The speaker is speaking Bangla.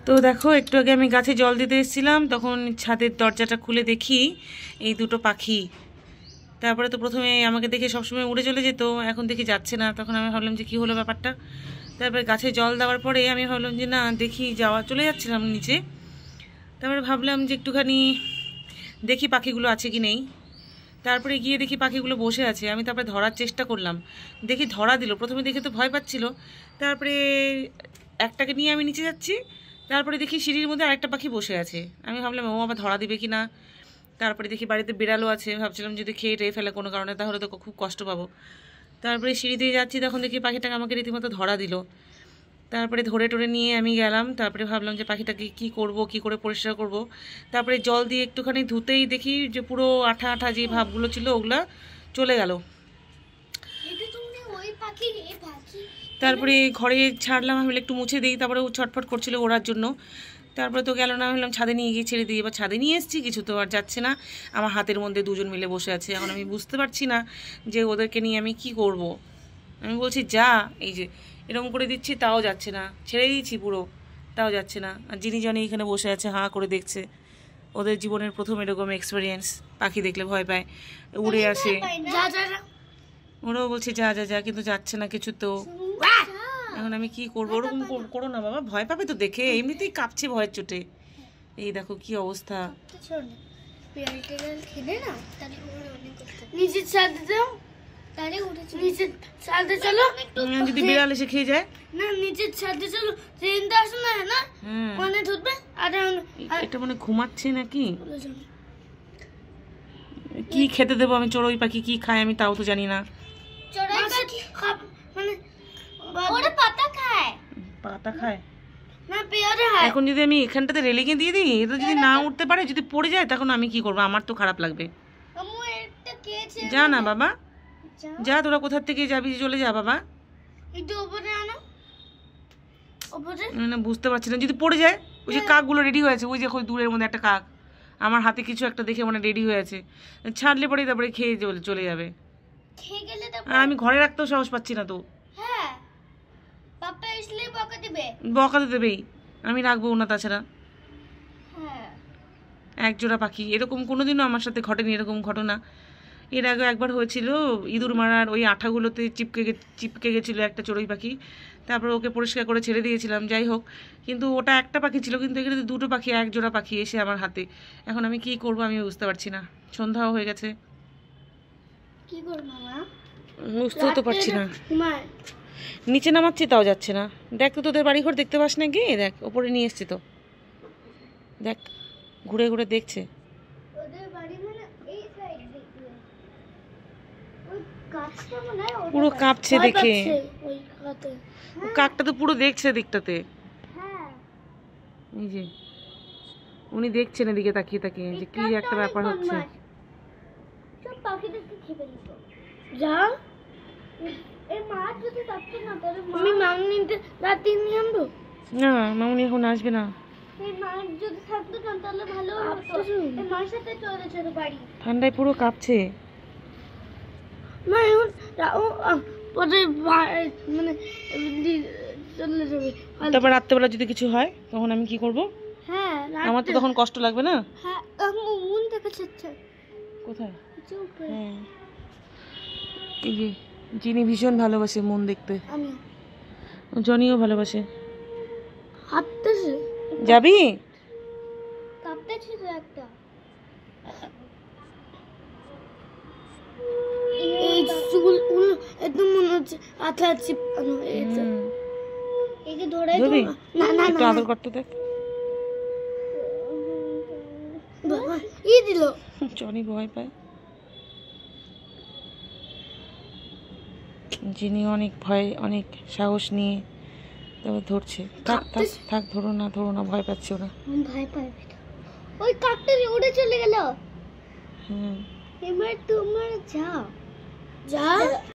তো দেখো একটু আগে আমি গাছে জল দিতে এসেছিলাম, তখন ছাদের দরজাটা খুলে দেখি এই দুটো পাখি। তারপরে তো প্রথমে আমাকে দেখে সবসময় উড়ে চলে যেত, এখন দেখি যাচ্ছে না। তখন আমি ভাবলাম যে কী হলো ব্যাপারটা। তারপরে গাছে জল দেওয়ার পরে আমি ভাবলাম যে না দেখি, চলে যাচ্ছিলাম নিচে। তারপরে ভাবলাম যে একটুখানি দেখি পাখিগুলো আছে কি নেই। তারপরে গিয়ে দেখি পাখিগুলো বসে আছে। আমি তারপরে ধরার চেষ্টা করলাম, দেখি ধরা দিল। প্রথমে দেখে তো ভয় পাচ্ছিল, তারপরে একটাকে নিয়ে আমি নিচে যাচ্ছি, তারপরে দেখি সিঁড়ির মধ্যে আরেকটা পাখি বসে আছে। আমি ভাবলাম ও আবার ধরা দিবে কি না। তারপরে দেখি বাড়িতে বিড়ালও আছে, ভাবছিলাম যদি খেয়ে টেয়ে ফেলে কোনো কারণে তাহলে তো খুব কষ্ট পাবো। তারপরে সিঁড়ি দিয়ে যাচ্ছি, তখন দেখি পাখিটাকে আমাকে রীতিমতো ধরা দিল। তারপরে ধরে টরে নিয়ে আমি গেলাম। তারপরে ভাবলাম যে পাখিটাকে কি করব, কি করে পরিষ্কার করব। তারপরে জল দিয়ে একটুখানি ধুতেই দেখি যে পুরো আঠা আঠা যে ভাবগুলো ছিল ওগুলা চলে গেল। তারপরে ঘরে ছাড়লাম, আমি একটু মুছে দিই। তারপরে ও ছটফট করছিল ওড়ার জন্য। তারপরে তো গেল না, আমি বললাম ছাদে নিয়ে গিয়ে ছেড়ে দিই। এবার ছাদে নিয়ে এসেছি, কিছু তো আর যাচ্ছে না। আমার হাতের মধ্যে দুজন মিলে বসে আছে। এখন আমি বুঝতে পারছি না যে ওদেরকে নিয়ে আমি কি করব। আমি বলছি যা, এই যে এরকম করে দিচ্ছি তাও যাচ্ছে না, ছেড়ে দিয়েছি পুরো তাও যাচ্ছে না। আর যিনি জানি এখানে বসে আছে হাঁ করে দেখছে। ওদের জীবনের প্রথম এরকম এক্সপিরিয়েন্স, পাখি দেখলে ভয় পায়, উড়ে আসে। ওরাও বলছে যা যা যা, কিন্তু যাচ্ছে না কিছু তো। এখন আমি কি করবো? ওরকম করো না বাবা, ভয় পাবে তো দেখে, এমনিতেই কাঁপছে ভয়ের চোটে। এই দেখো কি অবস্থা। যদি বিড়াল এসে খেয়ে যায় না, নিচের ছাদে চলো, ট্রেনটা আসে না না মানে ঢুকবে। আর এটা মানে ঘুমাচ্ছে নাকি? কি খেতে দেবো আমি? চড়ুই পাখি কি খায় আমি তাও তো জানি না। চড়ুই পাখি মানে ওরা পাতা খায়। পাতা খায় না, পেয়ারা খায়। এখন যদি আমি এখানটাতে রেলিংয়ে দিয়ে দিই, এটা যদি না উঠতে পারে, যদি পড়ে যায়, তখন আমি কি করবো? আমার তো খারাপ লাগবে। যা না বাবা, যা, তোরা কোথা থেকে যাবি, চলে যা বাবা। একটু উপরে আনো, উপরে। না বুঝতে পারছি না, যদি পড়ে যায়। ওই যে কাকগুলো রেডি হয়েছে, ওই যে দূরের মধ্যে একটা কাক আমার হাতে কিছু একটা দেখে মানে রেডি হয়ে আছে। ছাড়লে পরে তারপরে খেয়ে চলে যাবে। আমি ঘরে রাখতেও সাহস পাচ্ছি না তো। বকা তো দেবেই, আমি রাখবো না তাছাড়া। এক জোড়া পাখি, এরকম কোনোদিনও আমার সাথে ঘটেনি এরকম ঘটনা। এর আগে একবার হয়েছিল, ইঁদুর মারার ওই আঠাগুলোতে চিপকে গেছিলো একটা চড়ুই পাখি। তারপর ওকে পরিষ্কার করে ছেড়ে দিয়েছিলাম, যাই হোক। কিন্তু ওটা একটা পাখি ছিল, কিন্তু এখানে দুটো পাখি, এক জোড়া পাখি এসে আমার হাতে। এখন আমি কি করব আমি বুঝতে পারছি না। সন্ধ্যাও হয়ে গেছে, কি করব মামা বুঝতেও তো পারছি না। নিচে নামাচ্ছি তাও যাচ্ছে না। দেখ তো তোদের বাড়িঘর দেখতে পাস না গিয়ে, দেখ ওপরে নিয়ে এসছি তো, দেখ ঘুরে ঘুরে দেখছে। পুরো কাঁপছে দেখে, কাকটা তো পুরো দেখছে দিকটাতে। এই যে উনি দেখছেন এদিকে তাকিয়ে তাকিয়ে যে কি একটা ব্যাপার হচ্ছে। না মামুনি এখন আসবে না, ঠান্ডায় পুরো কাঁপছে। তারপর রাত্রেবেলা যদি কিছু হয় তখন আমি কি করব? আমার তো তখন কষ্ট লাগবে না? কোথায়? হ্যাঁ, এই যে যিনি ভীষণ ভালোবাসে মন দেখতে, জনিও ভালোবাসে। যাবি? একদম মনে হচ্ছে আঠা চিপকানো হয়েছে। একে ধরে না না একটু আদর করতে দেখ। বাবা ই দিল, জনি ভয় পায়। যিনি অনেক ভয়, অনেক সাহস নিয়ে তারপর ধরছে। থাক থাক থাক, ধরো না, ভয় পাচ্ছে ওরা। ভয় পায়, ওই কাকটা উড়ে চলে গেল। এবার তোমরা যাও।